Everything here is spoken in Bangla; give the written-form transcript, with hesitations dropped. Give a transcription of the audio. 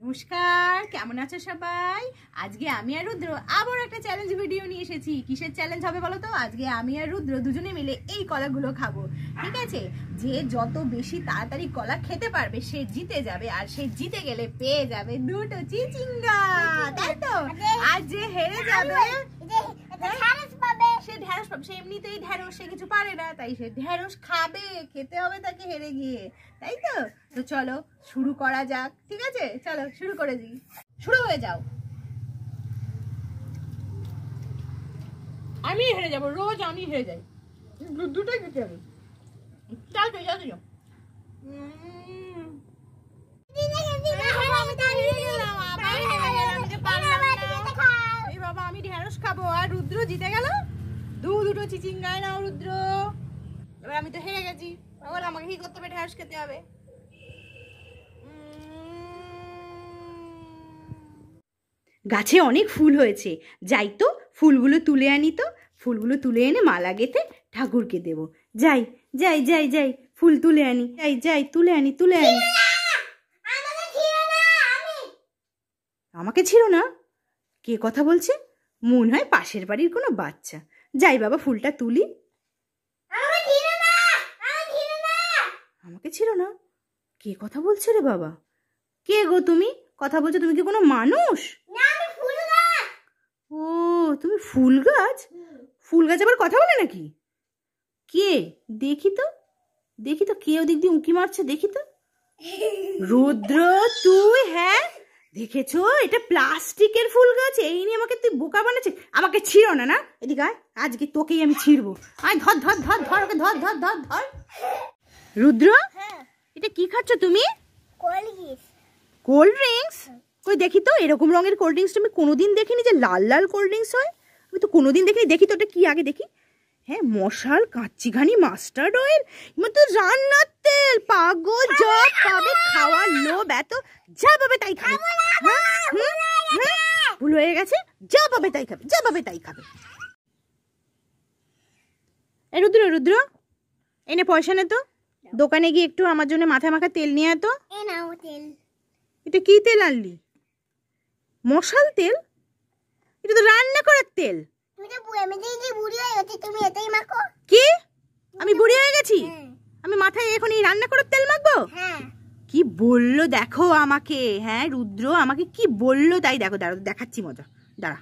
নমস্কার, কেমন আছো সবাই? আজকে আমি আর রুদ্র আবার একটা চ্যালেঞ্জ ভিডিও নিয়ে এসেছি। কিসের চ্যালেঞ্জ হবে বলো তো? আজকে আমি আর রুদ্র দুজনে মিলে এই কলাগুলো খাবো, ঠিক আছে? যে যত বেশি তাড়াতাড়ি কলা খেতে পারবে সে জিতে যাবে, আর সে জিতে গেলে পেয়ে যাবে দুটো চিচিঙ্গা, তাই তো? আর যে হেরে যাবে সে ঢ্যাঁড়স পাবে। সে এমনিতেই ঢ্যাঁড়স, সে কিছু পারে না, তাই সে ঢ্যাঁড়স খাবে, খেতে হবে তাকে হেরে গিয়ে, তাই তো? তো চলো শুরু করা যাক, ঠিক আছে? চলো শুরু করে দিই, শুরু হয়ে যাও। আমি হেরে যাবো, রোজ আমি হেরে যাই, দুটোই জিতে যাবে। চল তো, চল তো। আমি ঢেঁড়স খাবো আর রুদ্র জিতে গেল, দুটো চিচিঙ্গায় নাও রুদ্র। এবার আমি তো হেরে গেছি, এবার আমাকে কি করতে হবে? ঢেঁড়স খেতে হবে। গাছে অনেক ফুল হয়েছে, যাই তো ফুলগুলো তুলে আনি। তো ফুলগুলো তুলে এনে মালা গেঁথে ঠাকুরকে দেবো। যাই যাই যাই যাই, ফুল তুলে আনি, যাই যাই, তুলে আনি তুলে আনি। আমাকে ছিল না? কে কথা বলছে? মনে হয় পাশের বাড়ির কোনো বাচ্চা। যাই বাবা, ফুলটা তুলি। আমাকে ছিল না? কে কথা বলছে রে বাবা? কে গো তুমি? কথা বলছো? তুমি কি কোনো মানুষ? ও, তুমি ফুল গাছ? ফুল গাছ আবার কথা বলে নাকি? কে? দেখি তো, দেখি তো কে ওদিক দিয়ে উঁকি মারছে, দেখি তো। রুদ্র তুই? হ্যাঁ দেখেছো, এটা প্লাস্টিকের ফুল গাছ, এই নিয়ে আমাকে তুই বোকা বানাচ্ছিস। আমাকে ছিঁড়ো না, না এদিকে আয়, আজকে তোকেই আমি ছিঁড়বো। আয়, ধর ধর ধর ধর ওকে, ধর ধর ধর ধর। রুদ্র, এটা কি খাচ্ছ তুমি? Cold drinks? কই দেখি তো, এরকম রঙের কোল্ড ড্রিঙ্কস আমি কোনোদিন দেখিনি, যে লাল লাল কোল্ড ড্রিঙ্কস হয়, আমি তো কোনোদিন দেখিনি। দেখি তো এটা কি, আগে দেখি। হ্যাঁ, মশাল, কাচ্চিঘানি, মাস্টার্ড অয়েল, তো রান্নার তেল। পাগল, যা পাবে খাওয়ার লোভ এত, যা পাবে তাই খাবে। ভুল হয়ে গেছে, যা পাবে তাই খাবে, যা পাবে তাই খাবে। এই রুদ্র, রুদ্র এনে পয়সা নে তো, দোকানে গিয়ে একটু আমার জন্য মাথা মাখা তেল নিয়ে আয় তো। এটা কি তেল আনলি? মশাল তেল? এটা তো রান্না করার তেল। কি? আমি বুড়ি হয়ে গেছি? আমি মাথায় এখন এই রান্না করার তেল মাখবো? কি বললো দেখো আমাকে, হ্যাঁ রুদ্র আমাকে কি বললো তাই দেখো, দাঁড়া দেখাচ্ছি মজা, দাঁড়া।